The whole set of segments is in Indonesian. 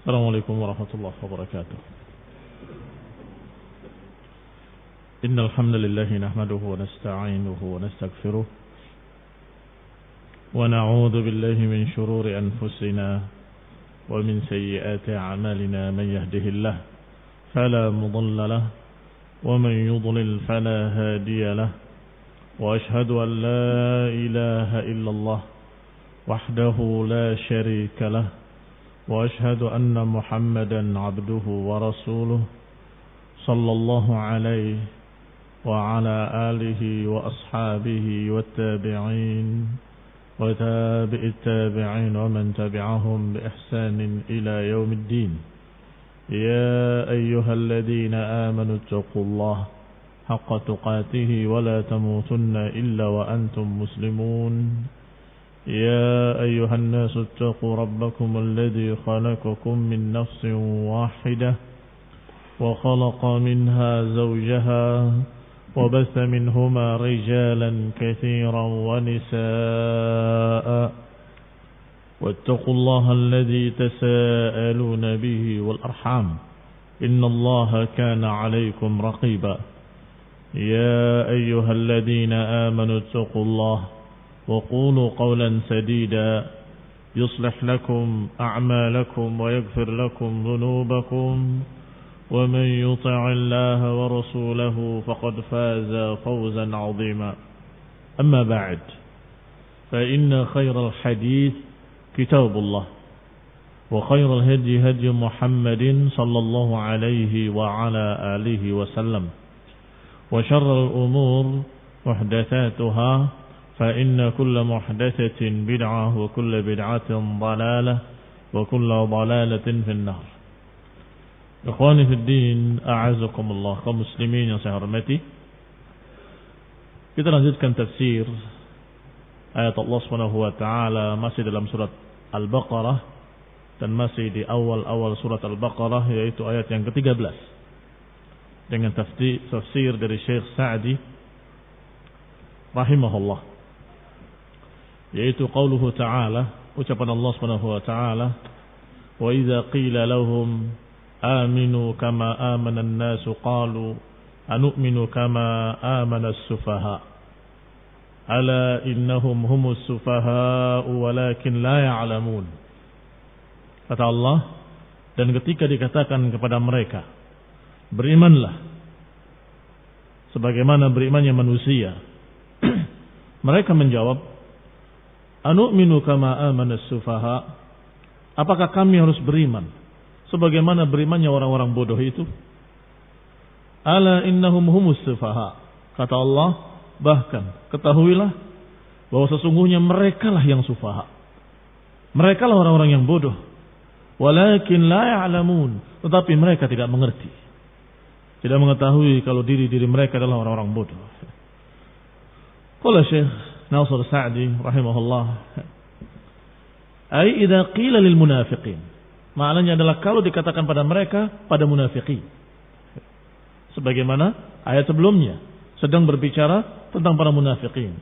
السلام عليكم ورحمة الله وبركاته. إن الحمد لله نحمده ونستعينه ونستغفره ونعوذ بالله من شرور أنفسنا ومن سيئات أعمالنا. من يهده الله فلا مضل له ومن يضلل فلا هادي له وأشهد أن لا إله إلا الله وحده لا شريك له وأشهد أن محمدا عبده ورسوله صلى الله عليه وعلى آله وأصحابه والتابعين وتابع التابعين ومن تبعهم بإحسان إلى يوم الدين. يا أيها الذين آمنوا اتقوا الله حق تقاته ولا تموتن إلا وأنتم مسلمون. يا أيها الناس اتقوا ربكم الذي خلقكم من نفس واحدة وخلق منها زوجها وبث منهما رجالا كثيرا ونساء واتقوا الله الذي تساءلون به والأرحام إن الله كان عليكم رقيبا. يا أيها الذين آمنوا اتقوا الله وقولوا قولا سديدا يصلح لكم أعمالكم ويغفر لكم ذنوبكم ومن يطع الله ورسوله فقد فاز فوزا عظيما. أما بعد فإن خير الحديث كتاب الله وخير الهدي هدي محمد صلى الله عليه وعلى آله وسلم وشر الأمور محدثاتها فإن كل محدثة بدعة وكل بدعة ضلالة وكل ضلالة في النار. Ikhwani fi din, a'azakumullah, kaum muslimin yang saya hormati. Kita lanjutkan tafsir ayat Allah Subhanahu wa taala masih dalam surat Al-Baqarah dan masih di awal-awal surat Al-Baqarah, yaitu ayat yang ke-13. Dengan tafsir dari Syekh Sa'di rahimahullah, yaitu qauluhu ta'ala, ucapan Allah Subhanahu wa taala, wa idza qila lahum aminu kama amana an-nasu qalu anu'minu kama amana as-sufaha ala innahum humus sufaha walakin la ya'lamun. Kata Allah, dan ketika dikatakan kepada mereka, berimanlah sebagaimana berimannya manusia, mereka menjawab, anu'minu kama amana as-sufaha, apakah kami harus beriman sebagaimana berimannya orang-orang bodoh itu? Ala innahum humus sufaha. Kata Allah, bahkan ketahuilah bahwa sesungguhnya merekalah yang sufaha. Merekalah orang-orang yang bodoh. Walakin la ya'lamun, tetapi mereka tidak mengerti. Tidak mengetahui kalau diri-diri mereka adalah orang-orang bodoh. Qala Syekh Nasir Sa'di rahimahullah, ai idza qila lil munafiqin, maknanya adalah kalau dikatakan pada mereka, pada munafiqin. Sebagaimana ayat sebelumnya sedang berbicara tentang para munafiqin.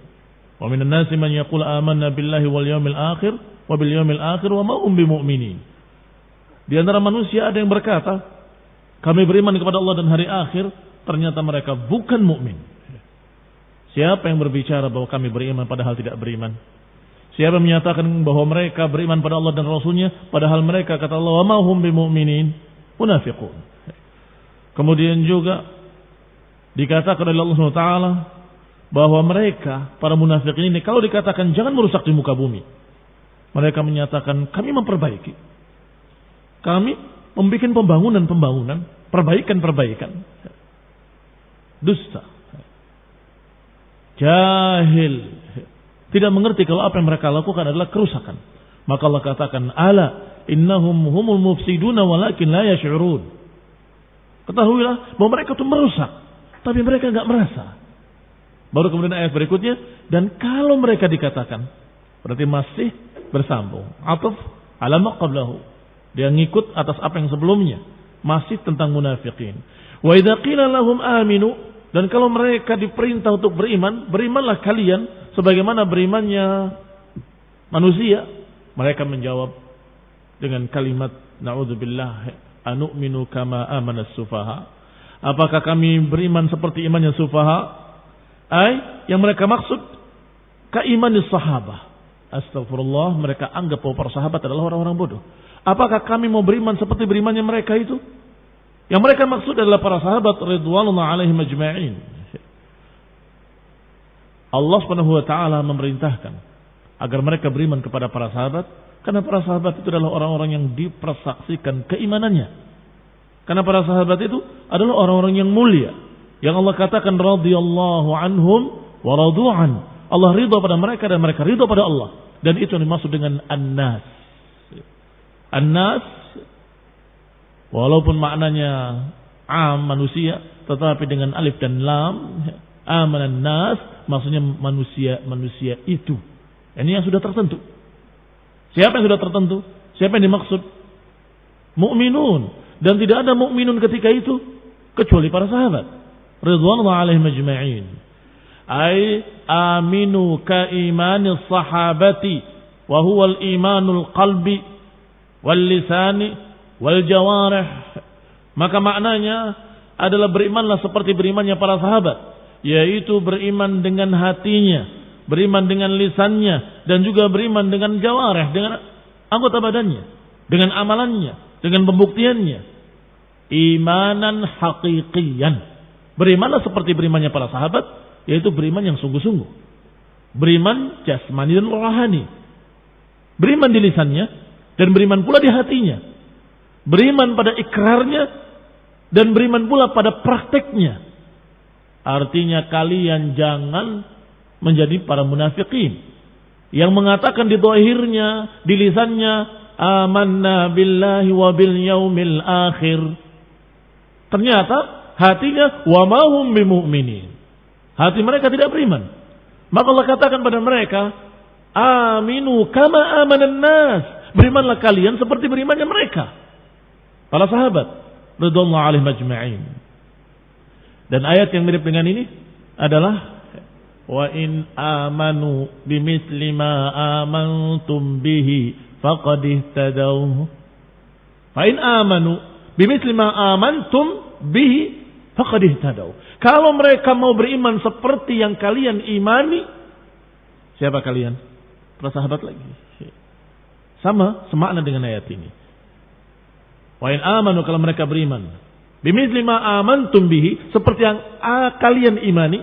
Wa minan nasi man yaqulu amanna billahi wal yawmil akhir wa bil yawmil akhir wa ma hum bimu'minin. Di antara manusia ada yang berkata, kami beriman kepada Allah dan hari akhir, ternyata mereka bukan mukmin. Siapa yang berbicara bahwa kami beriman padahal tidak beriman? Siapa yang menyatakan bahwa mereka beriman pada Allah dan Rasulnya, padahal mereka, kata Allah, wa ma hum bimu'minin, munafiqun. Kemudian juga dikatakan oleh Allah SWT bahwa mereka, para munafiqin ini, kalau dikatakan jangan merusak di muka bumi, mereka menyatakan kami memperbaiki, kami membuat pembangunan, perbaikan. Dusta, jahil, tidak mengerti kalau apa yang mereka lakukan adalah kerusakan. Maka Allah katakan, ala innahum humul mufsiduna walakin la yash'urun. Ketahuilah bahwa mereka itu merusak, tapi mereka enggak merasa. Baru kemudian ayat berikutnya, dan kalau mereka dikatakan, berarti masih bersambung. Ataf ala ma qablahu. Dia ngikut atas apa yang sebelumnya, masih tentang munafiqin. Wa idza qila lahum aminu, dan kalau mereka diperintah untuk beriman, berimanlah kalian sebagaimana berimannya manusia. Mereka menjawab dengan kalimat Na'udzubillah, anu'minu kama amana sufaha. Apakah kami beriman seperti imannya sufaha? Yang mereka maksud keimanis sahabah. Astagfirullah, mereka anggap bahwa para sahabat adalah orang-orang bodoh. Apakah kami mau beriman seperti berimannya mereka itu? Yang mereka maksud adalah para sahabat ridwanullah alaihim ajma'in. Allah Subhanahu wa taala memerintahkan agar mereka beriman kepada para sahabat, karena para sahabat itu adalah orang-orang yang dipersaksikan keimanannya. Karena para sahabat itu adalah orang-orang yang mulia, yang Allah katakan radhiyallahu anhum wa radu'an. Allah ridha pada mereka dan mereka ridha pada Allah. Dan itu yang dimaksud dengan an-nas. An-nas walaupun maknanya manusia, tetapi dengan alif dan lam, amanan nas maksudnya manusia itu. Ini yang sudah tertentu. Siapa yang sudah tertentu? Siapa yang dimaksud? Mukminun. Dan tidak ada mukminun ketika itu kecuali para sahabat. Ridwanullah alaihim ajma'in. Aminu ka imanis sahabati wa huwa al-imanul qalbi wal lisani wal jawarih. Maka maknanya adalah berimanlah seperti berimannya para sahabat, yaitu beriman dengan hatinya, beriman dengan lisannya, dan juga beriman dengan jawarih, dengan anggota badannya, dengan amalannya, dengan pembuktiannya. Imanan haqiqiyan. Berimanlah seperti berimannya para sahabat, yaitu beriman yang sungguh-sungguh. Beriman jasmani dan rohani. Beriman di lisannya dan beriman pula di hatinya. Beriman pada ikrarnya dan beriman pula pada prakteknya. Artinya kalian jangan menjadi para munafikin yang mengatakan di zahirnya, di lisannya, amanna billahi wa bil yaumil akhir. Ternyata hatinya wa ma hum bimu'minin. Hati mereka tidak beriman. Maka Allah katakan pada mereka, aminu kama amanan nas. Berimanlah kalian seperti berimannya mereka, para sahabat radhiyallahu alaihim ajma'in. Dan ayat yang mirip dengan ini adalah wa in amanu bimithli ma amantum bihi faqad ihtadaw. Fa in amanu bimithli ma amantum bihi faqad ihtadaw. Kalau mereka mau beriman seperti yang kalian imani, siapa kalian? Para sahabat lagi. Sama semakna dengan ayat ini. Wa in amanu, kalau mereka beriman, bimithli ma amantum bihi, seperti yang kalian imani,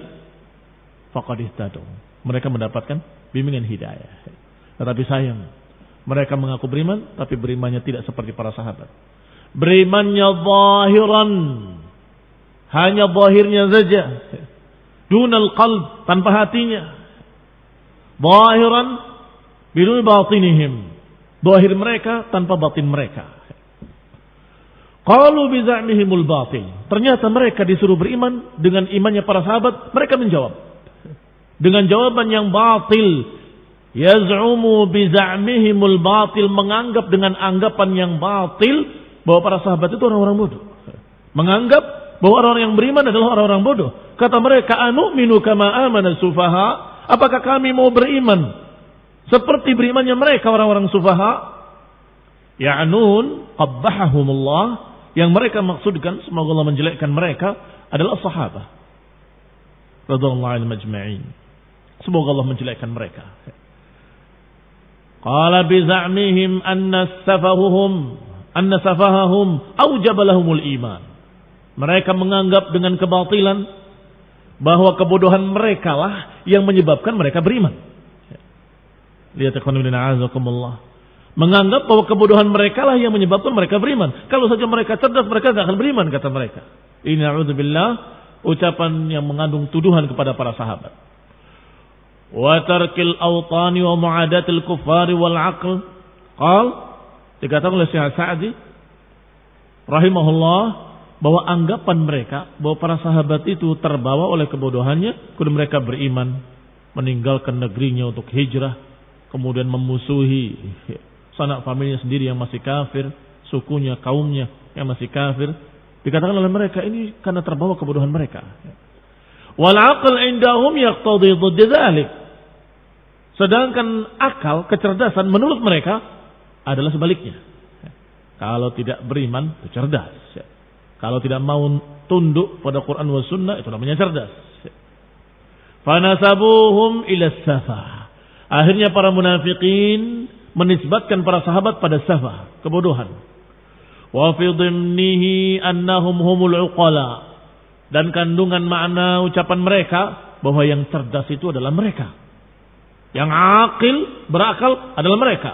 faqad ihtadaw. Mereka mendapatkan bimbingan hidayah. Tetapi sayang, mereka mengaku beriman, tapi berimannya tidak seperti para sahabat. Berimannya zahiran, hanya zahirnya saja, dunal qalb, tanpa hatinya. Zahiran bidun batinihim, zahir mereka tanpa batin mereka. Qalu bi za'mihimul batil. Ternyata mereka disuruh beriman dengan imannya para sahabat, mereka menjawab dengan jawaban yang batil. Yaz'umu bi za'mihimul batil, menganggap dengan anggapan yang batil bahwa para sahabat itu orang-orang bodoh. Menganggap bahwa orang-orang yang beriman adalah orang-orang bodoh. Kata mereka, anu'minu kama amana sufaha. Apakah kami mau beriman seperti berimannya mereka orang-orang sufaha? Ya'nun qabbahahumullah. Yang mereka maksudkan, semoga Allah menjelekkan mereka, adalah sahabat radhiyallahu anhum ajma'in. Semoga Allah menjelekkan mereka. Qala bi za'mihim anna safahahum aujaba lahumul iman. Mereka menganggap dengan kebatilan bahwa kebodohan mereka lah yang menyebabkan mereka beriman. Lihat ikhwan fillah azakumullah. Menganggap bahwa kebodohan mereka lah yang menyebabkan mereka beriman. Kalau saja mereka cerdas, mereka tidak akan beriman, kata mereka. Ini na'udzubillah, ucapan yang mengandung tuduhan kepada para sahabat. Wa tarkil awtani wa mu'adatil kuffari wal aql. Dikatakan oleh Syekh Sa'di rahimahullah, bahwa anggapan mereka bahwa para sahabat itu terbawa oleh kebodohannya, kemudian mereka beriman, meninggalkan negerinya untuk hijrah, kemudian memusuhi sanak familinya sendiri yang masih kafir, sukunya, kaumnya yang masih kafir. Dikatakan oleh mereka ini karena terbawa kebodohan mereka. Wal aql indahum yaqtadi dhidd dzalik. Sedangkan akal, kecerdasan menurut mereka adalah sebaliknya. Kalau tidak beriman, itu cerdas. Kalau tidak mau tunduk pada Quran wa sunnah, itu namanya cerdas. Fanasabuhum ila safah. Akhirnya para munafikin menisbatkan para sahabat pada safah, kebodohan. Wa fi dhimnihi annahum humul uqala. Dan kandungan makna ucapan mereka bahwa yang cerdas itu adalah mereka. Yang akil, berakal adalah mereka.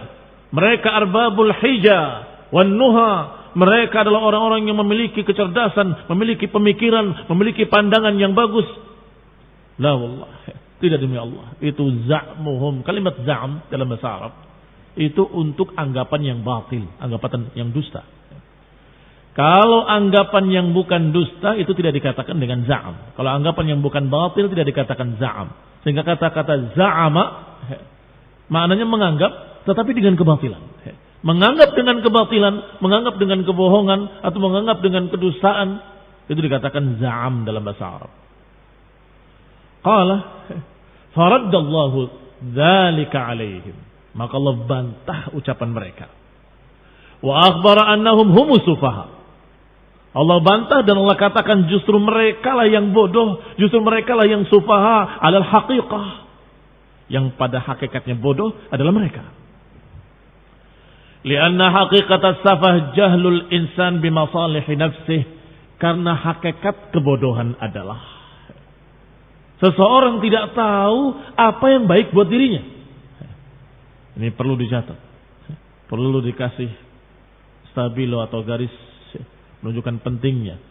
Mereka arbabul hija wan nuha. Mereka adalah orang-orang yang memiliki kecerdasan, memiliki pemikiran, memiliki pandangan yang bagus. La wallah, tidak demi Allah. Itu za'muhum. Kalimat za'am dalam bahasa Arab itu untuk anggapan yang batil, anggapan yang dusta. Kalau anggapan yang bukan dusta itu tidak dikatakan dengan za'am. Kalau anggapan yang bukan batil tidak dikatakan za'am. Sehingga kata-kata za'ama maknanya menganggap tetapi dengan kebatilan. Menganggap dengan kebatilan, menganggap dengan kebohongan atau menganggap dengan kedustaan itu dikatakan za'am dalam bahasa Arab. Qala faraddallahu dzalika alaihim. Maka Allah bantah ucapan mereka. Wa akhbara annahum humus sufaha. Allah bantah dan Allah katakan justru mereka lah yang bodoh, justru mereka lah yang sufaha alal haqiqah. Yang pada hakikatnya bodoh adalah mereka. Lianna haqiqat as-safah jahlul insan bimasalihi nafsih. Karena hakikat kebodohan adalah seseorang tidak tahu apa yang baik buat dirinya. Ini perlu dicatat. Perlu dikasih stabilo atau garis menunjukkan pentingnya.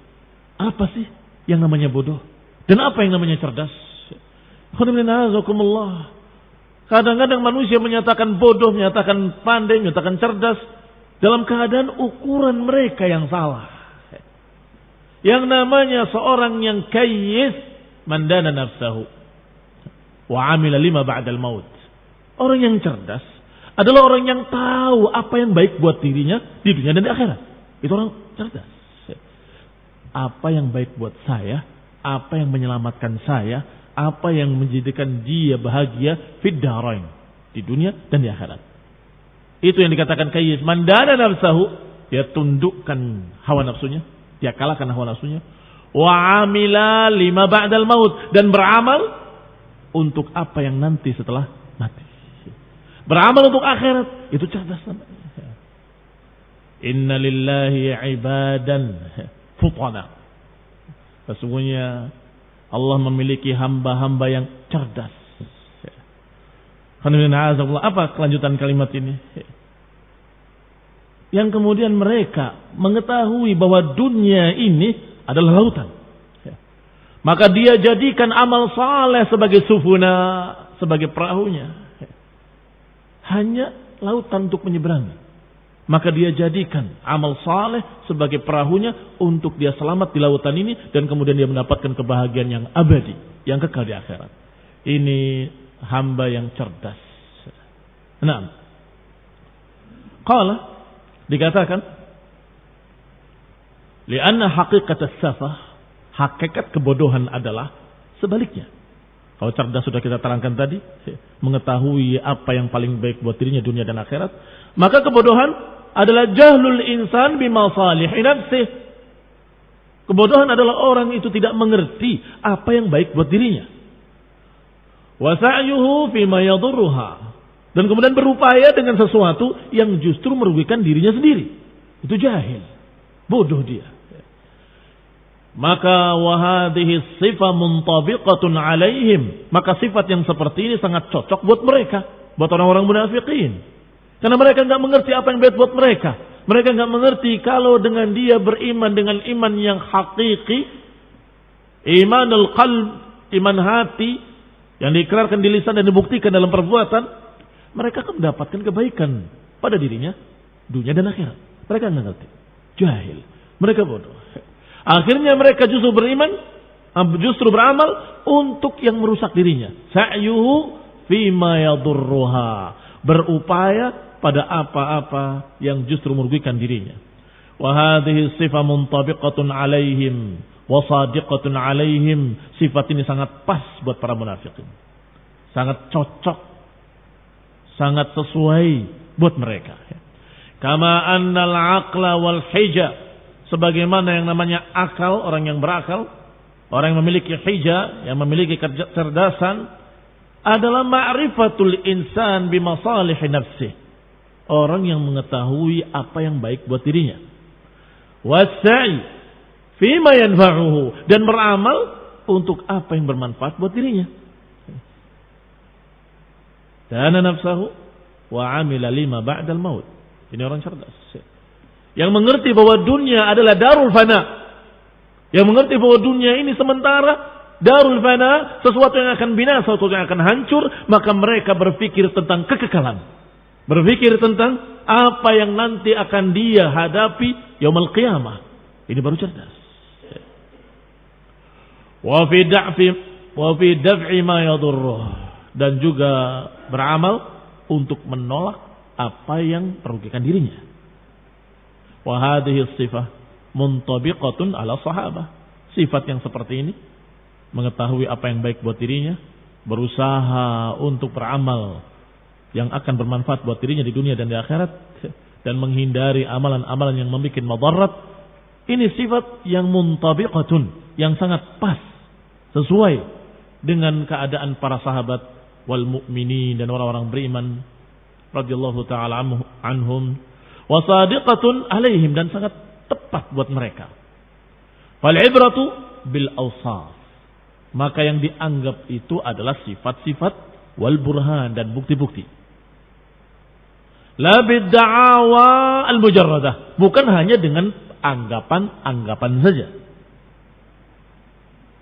Apa sih yang namanya bodoh? Dan apa yang namanya cerdas? Kadang-kadang manusia menyatakan bodoh, menyatakan pandai, menyatakan cerdas dalam keadaan ukuran mereka yang salah. Yang namanya seorang yang kayyis mandana nafsahu wa amila lima ba'dal maut. Orang yang cerdas adalah orang yang tahu apa yang baik buat dirinya di dunia dan di akhirat. Itu orang cerdas. Apa yang baik buat saya, apa yang menyelamatkan saya, apa yang menjadikan dia bahagia fid darain, di dunia dan di akhirat. Itu yang dikatakan kayyis. Mandana nafsahu, dia tundukkan hawa nafsunya, dia kalahkan hawa nafsunya. Wa amila lima ba'dal maut, dan beramal untuk apa yang nanti setelah mati. Beramal untuk akhirat, itu cerdas namanya. Inna lillahi ibadan futana. Sesungguhnya Allah memiliki hamba-hamba yang cerdas. Apa kelanjutan kalimat ini? Yang kemudian mereka mengetahui bahwa dunia ini adalah lautan. Maka dia jadikan amal saleh sebagai sufuna, sebagai perahunya. Hanya lautan untuk menyeberangi. Maka dia jadikan amal saleh sebagai perahunya untuk dia selamat di lautan ini dan kemudian dia mendapatkan kebahagiaan yang abadi, yang kekal di akhirat. Ini hamba yang cerdas. Nah, qala dikatakan, lianna haqiqat as-safah, hakikat kebodohan adalah sebaliknya. Kalau cerdas sudah kita terangkan tadi, mengetahui apa yang paling baik buat dirinya dunia dan akhirat, maka kebodohan adalah jahlul insan bimasalihi nafsih. Kebodohan adalah orang itu tidak mengerti apa yang baik buat dirinya. Wa sa'yuhu fima yadurruha, dan kemudian berupaya dengan sesuatu yang justru merugikan dirinya sendiri. Itu jahil, bodoh dia. Maka wahadihi sifat muntabiqatun alaihim. Maka sifat yang seperti ini sangat cocok buat mereka, buat orang-orang munafikin. Karena mereka enggak mengerti apa yang baik buat mereka. Mereka enggak mengerti kalau dengan dia beriman dengan iman yang hakiki, imanul qalb, iman hati yang diikrarkan di lisan dan dibuktikan dalam perbuatan, mereka akan mendapatkan kebaikan pada dirinya dunia dan akhirat. Mereka enggak ngerti. Jahil. Mereka bodoh. Akhirnya mereka justru beriman, justru beramal untuk yang merusak dirinya. Sa'yuhu fima yadurruha, berupaya pada apa-apa yang justru merugikan dirinya. Wa hadhihi sifah muntabiqatun alaihim wa sadiqatun alaihim. Sifat ini sangat pas buat para munafikin. Sangat cocok, sangat sesuai buat mereka. Kama annal aqla wal hija, sebagaimana yang namanya akal, orang yang berakal, orang yang memiliki hija, yang memiliki kecerdasan, adalah ma'rifatul insan bimasalih nafsih. Orang yang mengetahui apa yang baik buat dirinya. Wassa'i fima yanfa'uhu, dan beramal untuk apa yang bermanfaat buat dirinya. Dana nafsahu wa 'amila lima ba'dal maut. Ini orang cerdas. Yang mengerti bahwa dunia adalah darul fana. Yang mengerti bahwa dunia ini sementara, darul fana, sesuatu yang akan binasa, sesuatu yang akan hancur, maka mereka berpikir tentang kekekalan. Berpikir tentang apa yang nanti akan dia hadapi yaumul qiyamah. Ini baru cerdas. Wa fi daf'i ma yadurruh, dan juga beramal untuk menolak apa yang merugikan dirinya. Wa hadhihi sifah muntabiqatun ala sahabah. Sifat yang seperti ini, mengetahui apa yang baik buat dirinya, berusaha untuk beramal yang akan bermanfaat buat dirinya di dunia dan di akhirat, dan menghindari amalan-amalan yang membuat madarat. Ini sifat yang muntabiqatun, yang sangat pas, sesuai dengan keadaan para sahabat wal mu'minin, dan orang-orang beriman radhiyallahu taala anhum, wa sadiqatun alaihim, dan sangat tepat buat mereka. Fal ibratu bil awsaf, maka yang dianggap itu adalah sifat-sifat wal burhan, dan bukti-bukti. La bid da'awa al mujarradah, bukan hanya dengan anggapan-anggapan saja.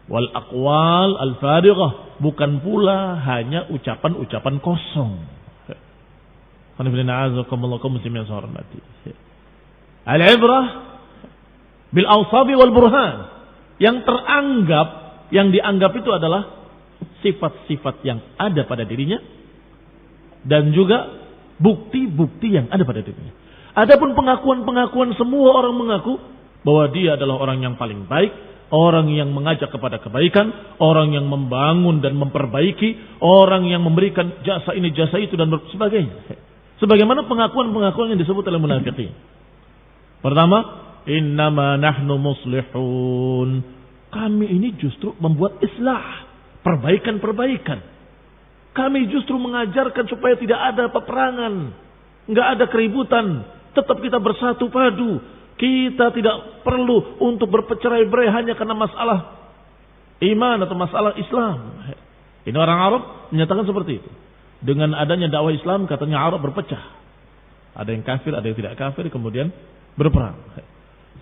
Wal aqwal al farighah, bukan pula hanya ucapan-ucapan kosong. Al-ibrah bil awsabi wal burhan, yang teranggap, yang dianggap itu adalah sifat-sifat yang ada pada dirinya, dan juga bukti-bukti yang ada pada dirinya. Adapun pengakuan-pengakuan, semua orang mengaku bahwa dia adalah orang yang paling baik, orang yang mengajak kepada kebaikan, orang yang membangun dan memperbaiki, orang yang memberikan jasa ini, jasa itu, dan sebagainya. Sebagaimana pengakuan-pengakuan yang disebut oleh munafiqin. Pertama, innama nahnu muslihun. Kami ini justru membuat islah, perbaikan-perbaikan. Kami justru mengajarkan supaya tidak ada peperangan, nggak ada keributan, tetap kita bersatu padu. Kita tidak perlu untuk bercerai-berai hanya karena masalah iman atau masalah Islam. Ini orang Arab menyatakan seperti itu. Dengan adanya dakwah Islam, katanya Arab berpecah. Ada yang kafir, ada yang tidak kafir, kemudian berperang.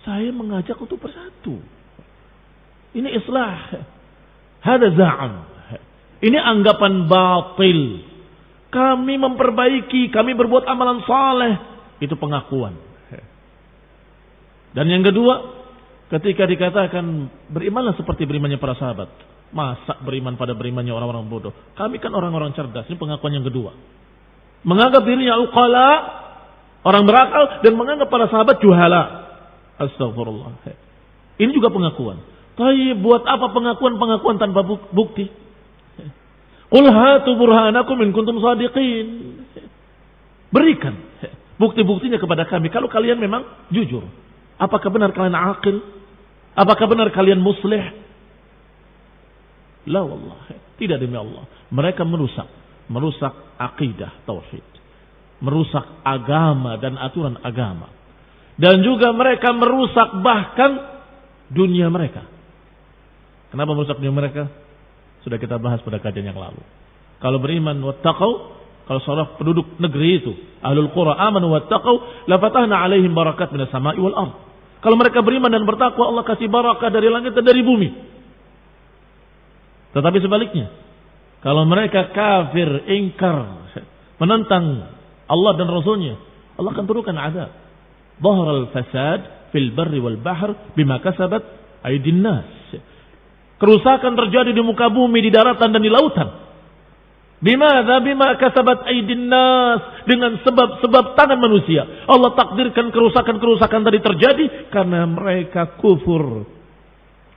Saya mengajak untuk bersatu. Ini islah. Hada za'am. Ini anggapan batil. Kami memperbaiki, kami berbuat amalan saleh. Itu pengakuan. Dan yang kedua, ketika dikatakan berimanlah seperti berimannya para sahabat. Masa beriman pada berimannya orang-orang bodoh? Kami kan orang-orang cerdas. Ini pengakuan yang kedua. Menganggap dirinya uqala, orang berakal, dan menganggap para sahabat juhala. Astagfirullah. Ini juga pengakuan. Tapi buat apa pengakuan-pengakuan tanpa bukti? Qul hatu burhanakum in kuntum shadiqin. Berikan bukti-buktinya kepada kami kalau kalian memang jujur. Apakah benar kalian aqil? Apakah benar kalian muslih? La wallah, tidak demi Allah. Mereka merusak akidah tauhid, merusak agama dan aturan agama, dan juga mereka merusak bahkan dunia mereka. Kenapa merusak dunia mereka? Sudah kita bahas pada kajian yang lalu. Kalau beriman wattaqau, kalau seorang penduduk negeri itu ahlul qura amanu wattaqau, la fatahna alaihim barakat minas sama'i wal ardh. Kalau mereka beriman dan bertakwa, Allah kasih barakah dari langit dan dari bumi. Tetapi sebaliknya, kalau mereka kafir, ingkar, menentang Allah dan Rasulnya, Allah akan turunkan azab. Dhahral fasad fil barri wal bahr bima kasabat aydin nas. Kerusakan terjadi di muka bumi, di daratan dan di lautan. Bima kasabat aydin nas, dengan sebab tangan manusia. Allah takdirkan kerusakan-kerusakan tadi terjadi karena mereka kufur,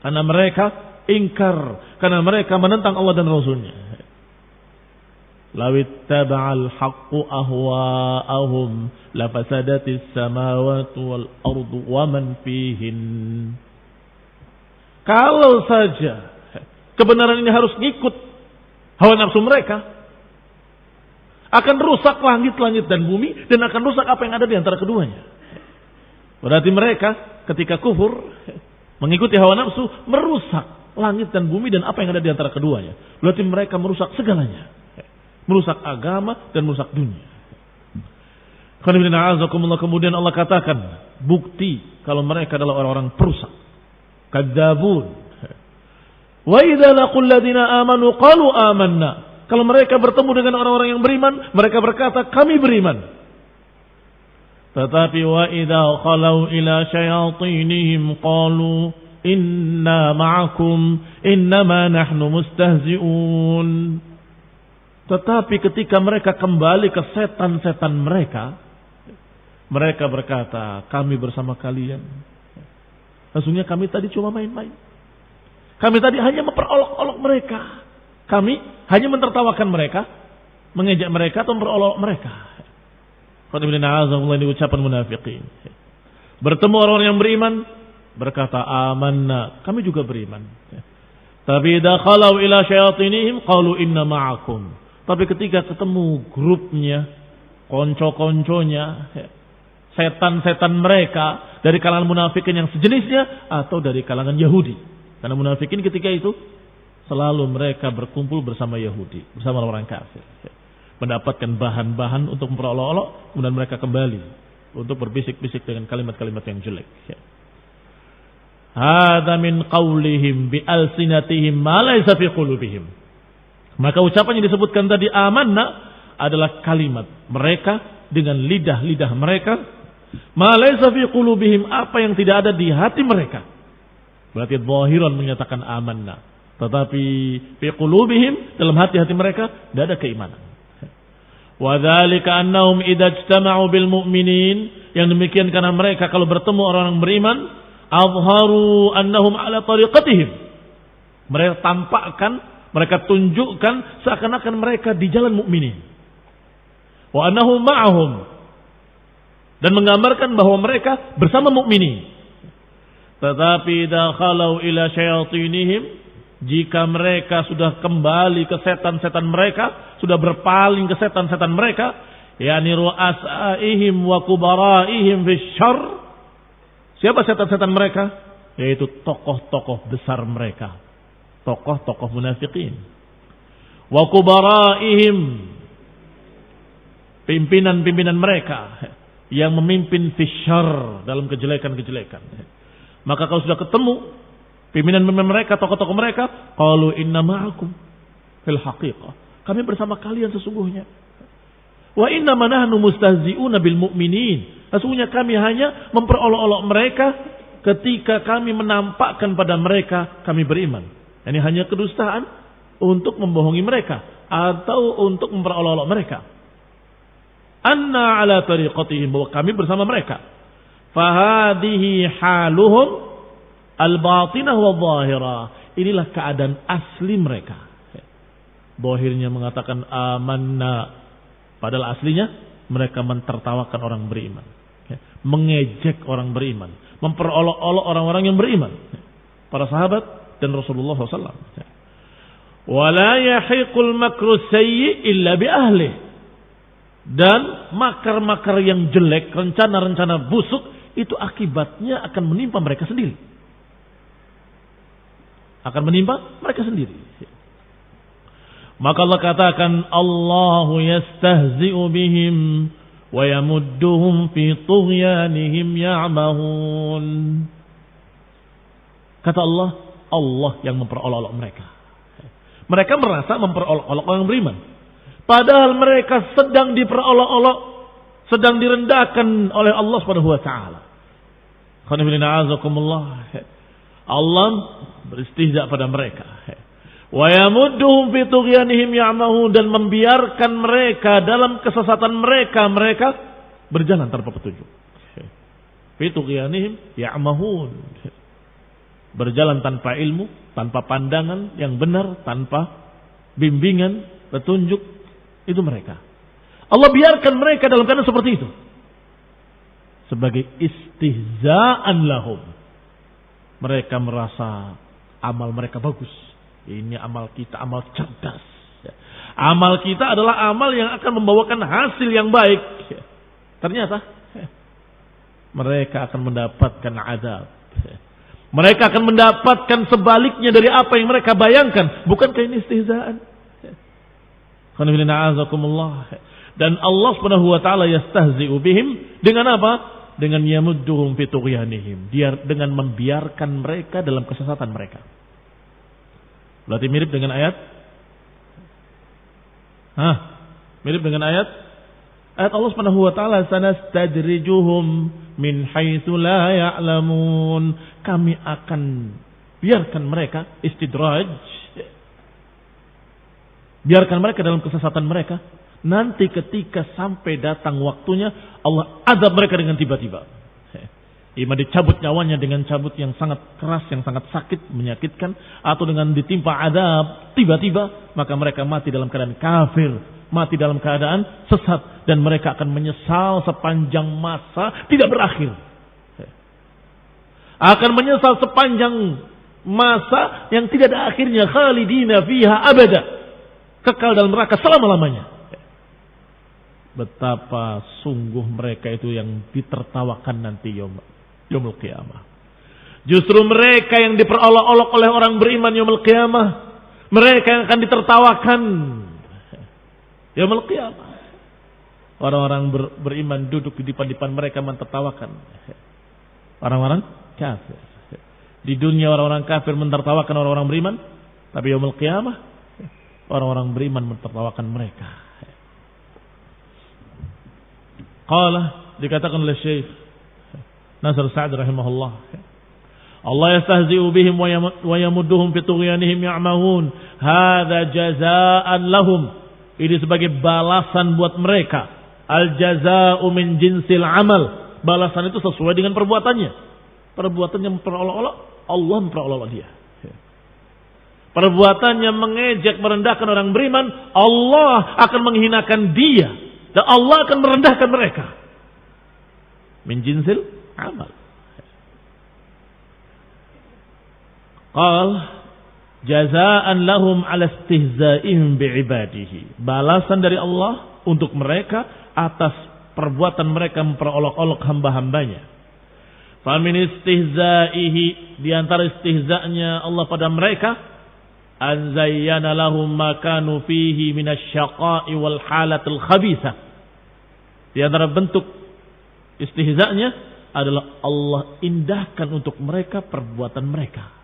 karena mereka ingkar, karena mereka menentang Allah dan Rasulnya. law ittaba'al haqqu ahwa'ahum lafasadatis samawati wal ardu wa man fihin. Kalau saja kebenaran ini harus ngikut hawa nafsu mereka, akan rusak langit-langit dan bumi, dan akan rusak apa yang ada di antara keduanya. Berarti mereka ketika kufur mengikuti hawa nafsu, merusak langit dan bumi dan apa yang ada di antara keduanya. Berarti mereka merusak segalanya, merusak agama dan merusak dunia. Kemudian Allah katakan bukti kalau mereka adalah orang-orang perusak, kadzabun. Wa idza laqul ladina amanu qalu amanna. Kalau mereka bertemu dengan orang-orang yang beriman, mereka berkata kami beriman. Tetapi wa idza khalau ila syayatinihim qalu inna ma'akum innama nahnu mustahzi'un. Tetapi ketika mereka kembali ke setan-setan mereka, mereka berkata kami bersama kalian. Sesungguhnya kami tadi cuma main-main. Kami tadi hanya memperolok-olok mereka. Kami hanya mentertawakan mereka, mengejek mereka atau memperolok mereka. Ini ucapan munafiqin. Bertemu orang yang beriman, berkata amanna, kami juga beriman. Tapi idza khalau ila syayatinihim qalu inna ma'akum. Tapi ketika ketemu grupnya, konco-konconya, setan-setan mereka dari kalangan munafikin yang sejenisnya atau dari kalangan Yahudi. Karena munafikin ketika itu selalu mereka berkumpul bersama Yahudi, bersama orang kafir, mendapatkan bahan-bahan untuk memperolok-olok, kemudian mereka kembali untuk berbisik-bisik dengan kalimat-kalimat yang jelek. Hadza min qaulihim bi alsinatihim ma laysa fi qulubihim. Maka ucapan yang disebutkan tadi amanna adalah kalimat mereka dengan lidah-lidah mereka, ma laysa fi qulubihim, apa yang tidak ada di hati mereka. Berarti zahiran menyatakan amanna, tetapi fi qulubihim, dalam hati-hati mereka tidak ada keimanan. Wa dzalika annahum idza ijtama'u bil mu'minin, yang demikian karena mereka kalau bertemu orang-orang beriman, azharu annahum ala tariqatihim. Mereka tampakkan, mereka tunjukkan seakan-akan mereka di jalan mukminin. Wa annahum ma'ahum, dan menggambarkan bahwa mereka bersama mukminin. Tetapi dakhalau ila syayatinihim, jika mereka sudah kembali ke setan-setan mereka, sudah berpaling ke setan-setan mereka, yakni ru'asaihim wa kubaraihim fisyarr. Siapa setan-setan mereka? Yaitu tokoh-tokoh besar mereka, tokoh-tokoh munafikin. Wa kubaraihim, pimpinan-pimpinan mereka yang memimpin fisyarr, dalam kejelekan-kejelekan. Maka kalau sudah ketemu pimpinan-pimpinan mereka, tokoh-tokoh mereka, qalu inna ma'akum fil haqiqah, kami bersama kalian sesungguhnya. Wa inna ma nahnu mustahzi'una bil mu'minin, sesungguhnya kami hanya memperolok-olok mereka ketika kami menampakkan pada mereka kami beriman. Ini hanya kedustaan untuk membohongi mereka atau untuk memperolok-olok mereka. Anna ala tariqatihim, bahwa kami bersama mereka. Fahadihi haluhum al-batinah wa zahirah. Inilah keadaan asli mereka. Zahirnya mengatakan amanna, padahal aslinya mereka mentertawakan orang beriman, mengejek orang beriman, memperolok-olok orang-orang yang beriman, para sahabat dan Rasulullah SAW. Wala yahiqul makru sayyi illa bi ahli. Dan makar-makar yang jelek, rencana-rencana busuk, itu akibatnya akan menimpa mereka sendiri. Akan menimpa mereka sendiri. Maka Allah katakan, Allahu yastahzi'u bihim wa yamudduhum fi tughyanihim ya'mahun. Kata Allah, Allah yang memperolok-olok mereka. Mereka merasa memperolok-olok orang beriman, padahal mereka sedang diperolok-olok, sedang direndahkan oleh Allah Subhanahu wa taala. Allah beristihza pada mereka. Wa yamudduhum fi tughyanihim ya'mahun, dan membiarkan mereka dalam kesesatan mereka, mereka berjalan tanpa petunjuk. Fi tughyanihim ya'mahun, berjalan tanpa ilmu, tanpa pandangan yang benar, tanpa bimbingan, petunjuk, Itu mereka. Allah biarkan mereka dalam keadaan seperti itu. Sebagai istihza'an lahum. Mereka merasa amal mereka bagus. Ini amal kita, amal cerdas. Amal kita adalah amal yang akan membawakan hasil yang baik. Ternyata mereka akan mendapatkan azab. Mereka akan mendapatkan sebaliknya dari apa yang mereka bayangkan. Bukankah ini istihzaan? Dan Allah Subhanahu wa taala yastahzi'u bihim dengan apa? Dengan yamudduhum fi tughyanihim. Dia dengan membiarkan mereka dalam kesesatan mereka. Berarti mirip dengan ayat? Mirip dengan ayat Allah Subhanahu wa taala, sanastadrijuhum min haitsu la ya'lamun. Kami akan biarkan mereka istidraj. Biarkan mereka dalam kesesatan mereka. Nanti ketika sampai datang waktunya, Allah azab mereka dengan tiba-tiba. Ima dicabut nyawanya dengan cabut yang sangat keras, yang sangat sakit, menyakitkan. Atau dengan ditimpa azab tiba-tiba, maka mereka mati dalam keadaan kafir. Mati dalam keadaan sesat. Dan mereka akan menyesal sepanjang masa tidak berakhir. Akan menyesal sepanjang masa yang tidak ada akhirnya. Khalidina fiha abada. Kekal dalam neraka selama-lamanya. Betapa sungguh mereka itu yang ditertawakan nanti yaumul qiyamah. Justru mereka yang diperolok-olok oleh orang beriman yaumul qiyamah. Mereka yang akan ditertawakan yaumul qiyamah. Orang-orang beriman duduk di depan mereka mentertawakan orang-orang kafir. Di dunia orang-orang kafir mentertawakan orang-orang beriman, tapi yaumul qiyamah orang-orang beriman mentertawakan mereka. Qala, dikatakan oleh Syekh Nasr Sa'd rahimahullah, Allah yastahzi'u bihim wa yamudduhum fi tughyanihim ya'mahun. Hadza jazaa'an lahum. Ini sebagai balasan buat mereka. Al jazaa'u min jinsil amal. Balasan itu sesuai dengan perbuatannya. Perbuatannya memperolok-olok, Allah memperolok dia. Perbuatannya mengejek, merendahkan orang beriman, Allah akan menghinakan dia. Dan Allah akan merendahkan mereka. Min jinsil amal. Qal jazaan lahum ala istihza'ihim bi'ibadihi. Balasan dari Allah untuk mereka atas perbuatan mereka memperolok-olok hamba-hambanya. Famin istihza'ihi, di antara istihza'nya Allah pada mereka, an zayyana lahum ma kanu fihi minasyaqa'i wal halatil khabithah. Di antara bentuk istihza'nya adalah Allah indahkan untuk mereka perbuatan mereka.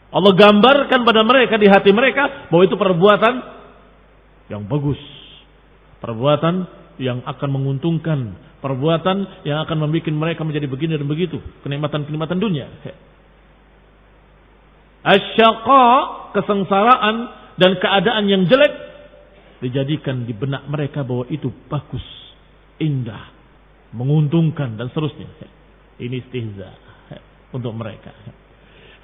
Allah gambarkan pada mereka di hati mereka bahwa itu perbuatan yang bagus, perbuatan yang akan menguntungkan, perbuatan yang akan membuat mereka menjadi begini dan begitu, kenikmatan-kenikmatan dunia. Asyaqa, kesengsaraan dan keadaan yang jelek dijadikan di benak mereka bahwa itu bagus, indah, menguntungkan dan seterusnya. Ini istihza untuk mereka.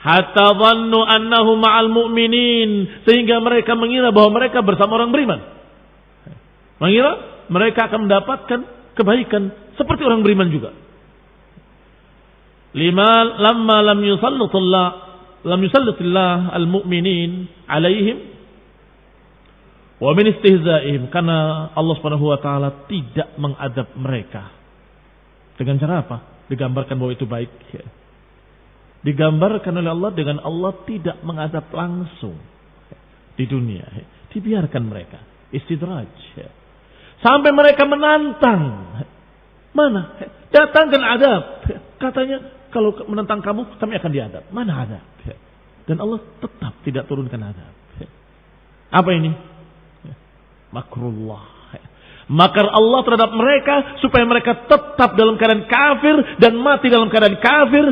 Hatta dhannu annahu ma'al mu'minin, sehingga mereka mengira bahwa mereka bersama orang beriman. Mengira mereka akan mendapatkan kebaikan seperti orang beriman juga. Lamma lam yusallitillah al-mu'minin alaihim wa min istihza'ihim, karena Allah Subhanahu wa taala tidak mengadab mereka. Dengan cara apa? Digambarkan bahwa itu baik. Digambarkan oleh Allah dengan Allah tidak mengadab langsung di dunia. Dibiarkan mereka istidraj. Sampai mereka menantang. Mana? Datangkan adab. Katanya kalau menentang kamu, kami akan diadab. Mana adab? Dan Allah tetap tidak turunkan adab. Apa ini? Makrullah. Makar Allah terhadap mereka supaya mereka tetap dalam keadaan kafir dan mati dalam keadaan kafir,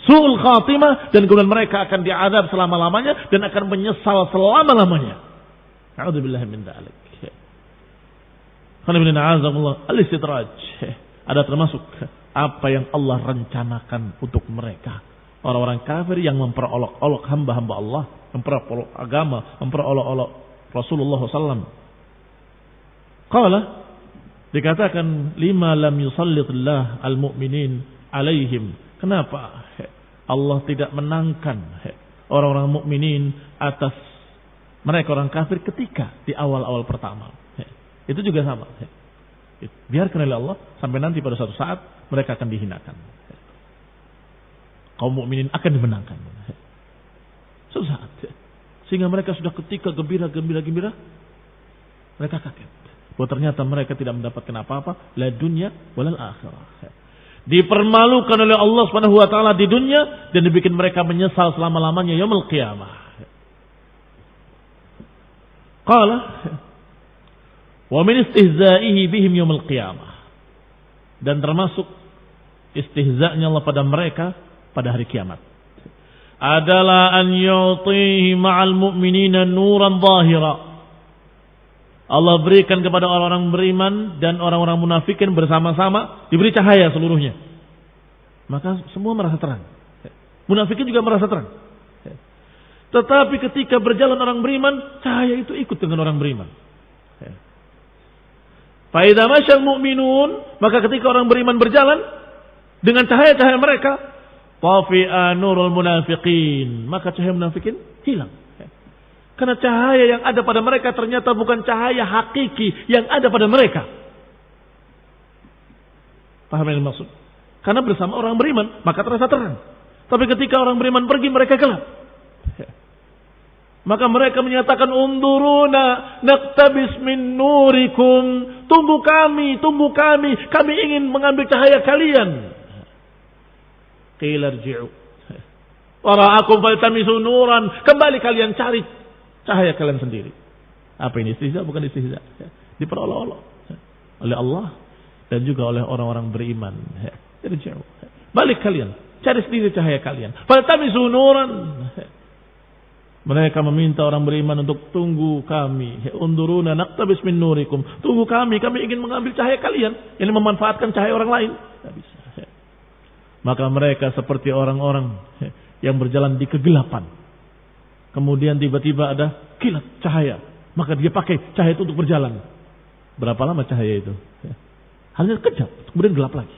su'ul khatimah, dan kemudian mereka akan diadab selama-lamanya dan akan menyesal selama-lamanya. A'udzubillahi min dzalik. Al-istidraj ada termasuk apa yang Allah rencanakan untuk mereka. Orang-orang kafir yang memperolok-olok hamba-hamba Allah, memperolok agama, memperolok-olok Rasulullah SAW. Qala, dikatakan, lima lam yusallitullah al-mu'minin alaihim. Kenapa Allah tidak menangkan orang-orang mukminin atas mereka orang kafir ketika di awal-awal pertama? Itu juga sama. Biarkan oleh Allah sampai nanti pada suatu saat mereka akan dihinakan. Kaum mukminin akan dimenangkan. Suatu saat. Sehingga mereka sudah ketika gembira, mereka kaget. Bahwa ternyata mereka tidak mendapatkan apa-apa, la dunya walal akhirah. Dipermalukan oleh Allah Subhanahu wa taala di dunia dan dibikin mereka menyesal selama-lamanya yaumul qiyamah. Qala wa min istihza'ihi bihim yaumul qiyamah. Dan termasuk istihza'nya Allah pada mereka pada hari kiamat adalah an yu'tihi ma'al mu'minina nuran zahira. Allah berikan kepada orang-orang beriman dan orang-orang munafikin bersama-sama diberi cahaya seluruhnya. Maka semua merasa terang. Munafikin juga merasa terang. Tetapi ketika berjalan orang beriman, cahaya itu ikut dengan orang beriman. Fa idza masyal mu'minun, maka ketika orang beriman berjalan dengan cahaya-cahaya mereka, tafi'a nurul munafiqin, maka cahaya munafikin hilang. Karena cahaya yang ada pada mereka ternyata bukan cahaya hakiki yang ada pada mereka. Paham yang dimaksud? Karena bersama orang beriman maka terasa terang. Tapi ketika orang beriman pergi mereka gelap. Maka mereka menyatakan, unduruna naqtabis min nurikum, tunggu kami, kami ingin mengambil cahaya kalian. Qila irji'u wara'akum faltamisu nuran, kembali kalian cari cahaya kalian sendiri. Apa ini istihza? Bukan istihza. Diperolok-olok oleh Allah dan juga oleh orang-orang beriman. Irji'u, balik kalian, cari sendiri cahaya kalian. Faltamisu nuran. Mereka meminta orang beriman untuk tunggu kami. Unduruna naqtabis min nurikum. Tunggu kami ingin mengambil cahaya kalian. Ini memanfaatkan cahaya orang lain. Tidak bisa. Maka mereka seperti orang-orang yang berjalan di kegelapan. Kemudian tiba-tiba ada kilat cahaya. Maka dia pakai cahaya itu untuk berjalan. Berapa lama cahaya itu? Hanya kejap. Kemudian gelap lagi.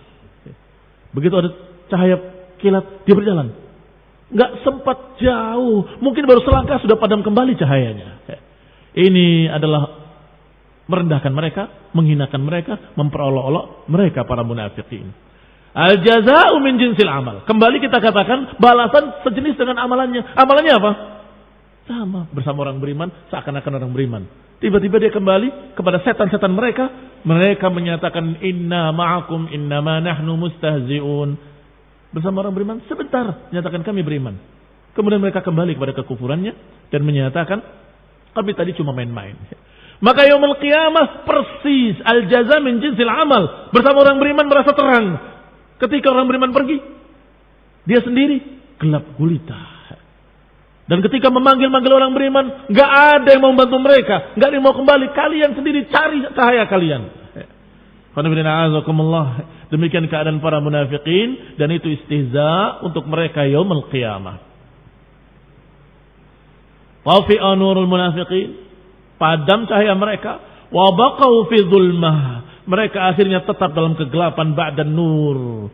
Begitu ada cahaya kilat, dia berjalan. Nggak sempat jauh, mungkin baru selangkah sudah padam kembali cahayanya. Ini adalah merendahkan mereka, menghinakan mereka, memperolok-olok mereka para munafikin. Al jazaa'u min jinsil amal. Kembali kita katakan balasan sejenis dengan amalannya. Amalannya apa? Sama bersama orang beriman, seakan-akan orang beriman. Tiba-tiba dia kembali kepada setan-setan mereka. Mereka menyatakan inna ma'akum innama nahnu mustahzi'un. Bersama orang beriman sebentar menyatakan kami beriman. Kemudian mereka kembali kepada kekufurannya dan menyatakan kami tadi cuma main-main. Maka yaumul qiyamah persis al-jaza min jinsil amal. Bersama orang beriman merasa terang. Ketika orang beriman pergi, dia sendiri gelap gulita. Dan ketika memanggil-manggil orang beriman, enggak ada yang mau membantu mereka, enggak ada yang mau kembali. Kalian sendiri cari cahaya kalian. Demikian keadaan para munafikin dan itu istihza untuk mereka yaumul qiyamah. Wafi'a nurul munafiqin, padam cahaya mereka, wa baqau fi dhulmah, mereka akhirnya tetap dalam kegelapan ba'dan nur.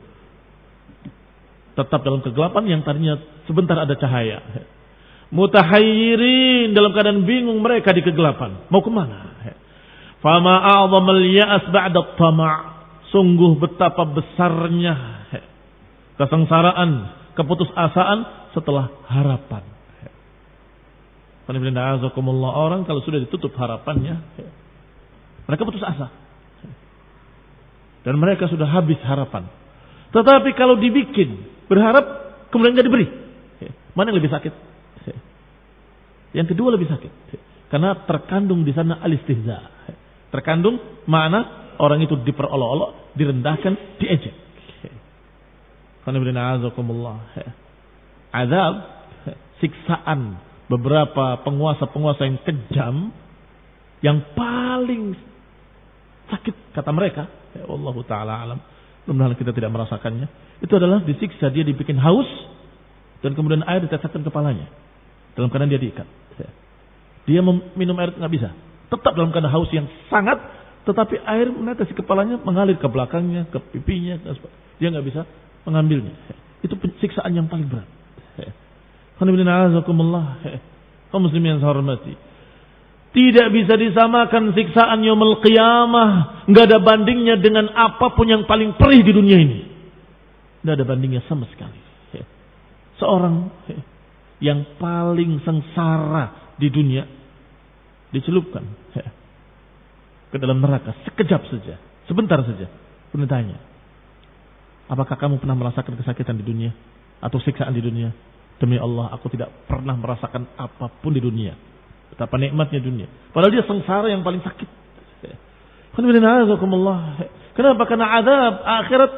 Tetap dalam kegelapan yang tadinya sebentar ada cahaya. Mutahayyirin, dalam keadaan bingung mereka di kegelapan. Mau kemana? Fama a'zamal ya'as ba'da tama'. Sungguh betapa besarnya kesengsaraan, keputusasaan setelah harapan. Orang kalau sudah ditutup harapannya, mereka putus asa. Dan mereka sudah habis harapan. Tetapi kalau dibikin berharap kemudian tidak diberi, mana yang lebih sakit? Yang kedua lebih sakit. Karena terkandung di sana al-istihza. Terkandung makna orang itu diperolok-olok, direndahkan, diejek. Azab, siksaan beberapa penguasa-penguasa yang kejam, yang paling sakit kata mereka, ya Allah Ta'ala alam, mudah-mudahan kita tidak merasakannya, itu adalah disiksa, dia dibikin haus dan kemudian air ditetapkan kepalanya dalam keadaan dia diikat. Dia minum air nggak bisa. Tetap dalam keadaan haus yang sangat, tetapi air menetes di kepalanya mengalir ke belakangnya, ke pipinya. Dia nggak bisa mengambilnya. Itu siksaan yang paling berat. Kaum muslimin yang saya hormati. Tidak bisa disamakan siksaan yaumul qiyamah. Nggak ada bandingnya dengan apapun yang paling perih di dunia ini. Nggak ada bandingnya sama sekali. Seorang yang paling sengsara di dunia dicelupkan ke dalam neraka sekejap saja, sebentar saja. Kemudian tanya, apakah kamu pernah merasakan kesakitan di dunia atau siksaan di dunia? Demi Allah, aku tidak pernah merasakan apapun di dunia. Betapa nikmatnya dunia. Padahal dia sengsara yang paling sakit. Kenapa? Karena azab akhirat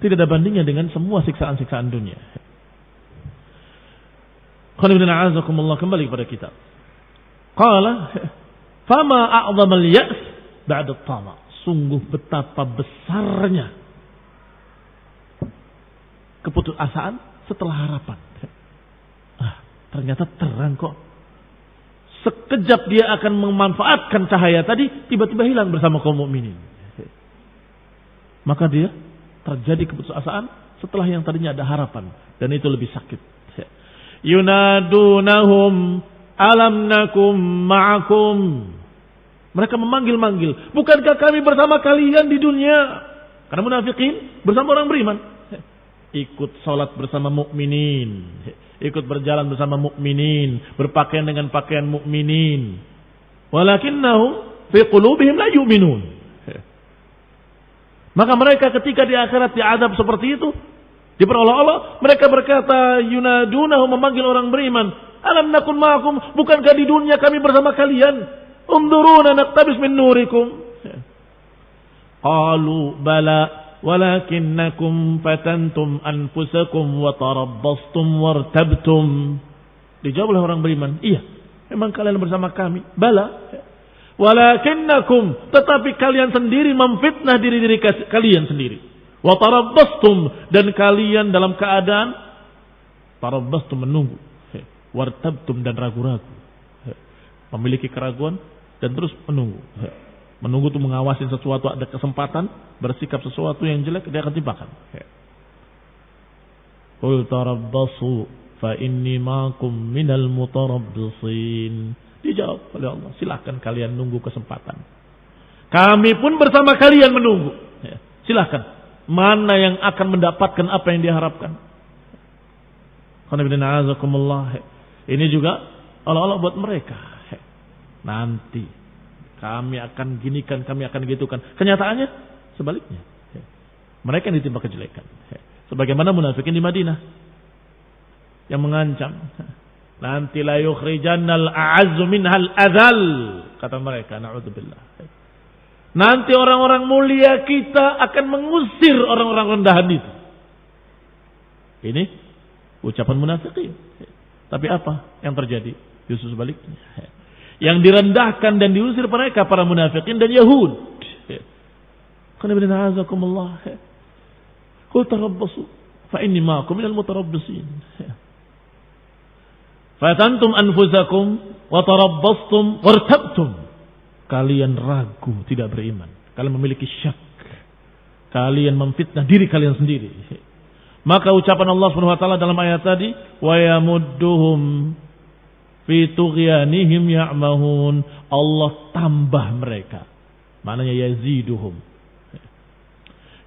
tidak ada bandingnya dengan semua siksaan-siksaan dunia. Kembali kepada kita. Qala fama a'zamal ya's ba'da tama. Sungguh betapa besarnya keputusasaan setelah harapan. Ternyata terang kok. Sekejap dia akan memanfaatkan cahaya tadi, tiba-tiba hilang bersama kaum mukminin. Maka dia terjadi keputusasaan setelah yang tadinya ada harapan, dan itu lebih sakit. Yunadunahum alam nakum ma'akum. Mereka memanggil-manggil, bukankah kami bersama kalian di dunia? Karena munafikin bersama orang beriman. Ikut salat bersama mukminin, ikut berjalan bersama mukminin, berpakaian dengan pakaian mukminin. Walakinnahum fi qulubihim la yu'minun. Maka mereka ketika di akhirat diazab seperti itu, diperolok-olok, mereka berkata, yunadunahum, memanggil orang beriman, alam nakun ma'akum, bukankah di dunia kami bersama kalian? Unduruna naqtabis min nurikum. Qalu bala walakinnakum fatantum anfusakum wa tarabbastum wartabtum. Dijawab oleh orang beriman, iya, memang kalian bersama kami. Bala, walakinnakum, tetapi kalian sendiri memfitnah diri-diri kalian sendiri. Wa tarabbastum, dan kalian dalam keadaan tarabbastum, menunggu. Wartabtum, dan ragu-ragu. Memiliki keraguan dan terus menunggu. Menunggu itu mengawasi sesuatu, ada kesempatan bersikap sesuatu yang jelek, dia akan timpakan. Qul tarabbasu fa inni ma'akum minal mutarabbisin. Dijawab oleh Allah, silahkan kalian nunggu kesempatan. Kami pun bersama kalian menunggu. Silahkan. Mana yang akan mendapatkan apa yang diharapkan? Ini juga Allah buat mereka. Nanti kami akan ginikan, kami akan gitukan. Kenyataannya sebaliknya. Mereka yang ditimpa kejelekan. Sebagaimana munafikin di Madinah yang mengancam, nanti la yukhrijannal a'azzu minhal adzal, kata mereka, na'udzubillah. Nanti orang-orang mulia kita akan mengusir orang-orang rendahan itu. Ini ucapan munafikin. Tapi apa yang terjadi? Justru sebaliknya. Yang direndahkan dan diusir mereka para munafikin dan Yahud. Qul tarabbasu fa inni ma'akum minal mutarabbisin. Fatantum anfusakum wa tarabbastum wartabtum. Kalian ragu, tidak beriman. Kalian memiliki syak. Kalian memfitnah diri kalian sendiri. Maka ucapan Allah Subhanahu wa taala dalam ayat tadi, wa yamudduhum fi tughyanihim ya'mahun. Allah tambah mereka. Maknanya yaziduhum.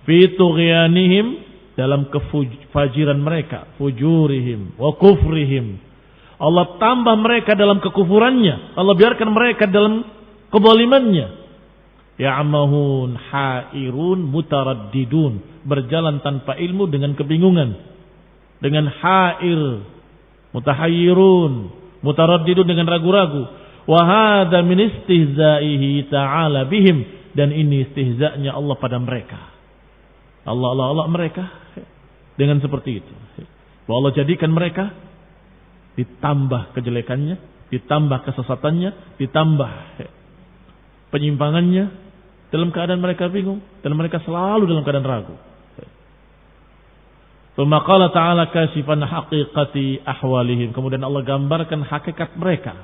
Fi tughyanihim, dalam kefajiran mereka, fujurihim wa kufrihim. Allah tambah mereka dalam kekufurannya. Allah biarkan mereka dalam kezalimannya. Ya'mahun, hairun, mutaraddidun, berjalan tanpa ilmu dengan kebingungan. Dengan hair, mutahayyirun, mutaraddidun, dengan ragu-ragu. Wa hadza min istihzaihi ta'ala bihim, dan ini istihza'nya Allah pada mereka. Allah mereka dengan seperti itu. Bahwa Allah jadikan mereka ditambah kejelekannya, ditambah kesesatannya, ditambah penyimpangannya, dalam keadaan mereka bingung, dan mereka selalu dalam keadaan ragu. Tsumma qala ta'ala kasifan haqiqati ahwalihim. Kemudian Allah gambarkan hakikat mereka.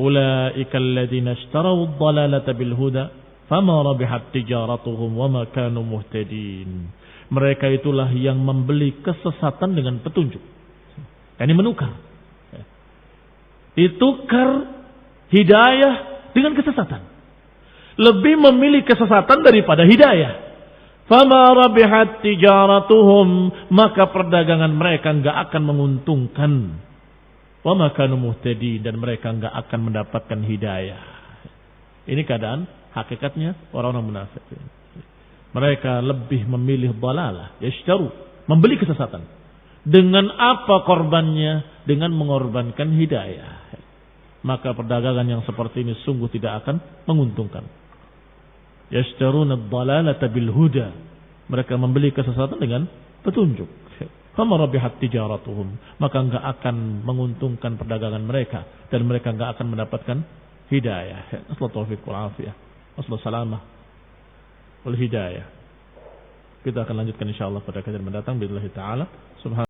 Ulaika alladziina ishtaraw ad-dhalalata bil huda fama rabihat tijaratuhum wama kanu muhtadin. Mereka itulah yang membeli kesesatan dengan petunjuk. Ini menukar. Ditukar hidayah dengan kesesatan. Lebih memilih kesesatan daripada hidayah. Fama rabihat tijaratuhum, maka perdagangan mereka enggak akan menguntungkan. Wa ma kanu muhtadin, dan mereka enggak akan mendapatkan hidayah. Ini keadaan hakikatnya orang-orang munafik. Mereka lebih memilih dhalalah, yashtaru, membeli kesesatan. Dengan apa korbannya? Dengan mengorbankan hidayah. Maka perdagangan yang seperti ini sungguh tidak akan menguntungkan. Yashtaruna ad-dhalalata bil huda. Mereka membeli kesesatan dengan petunjuk. Fama rabihat tijaratuhum, maka enggak akan menguntungkan perdagangan mereka dan mereka enggak akan mendapatkan hidayah. Nasallahu taufiq wal afiyah. Nasallahu salamah wal hidayah. Kita akan lanjutkan insyaallah pada kajian mendatang billahi taala. Subhan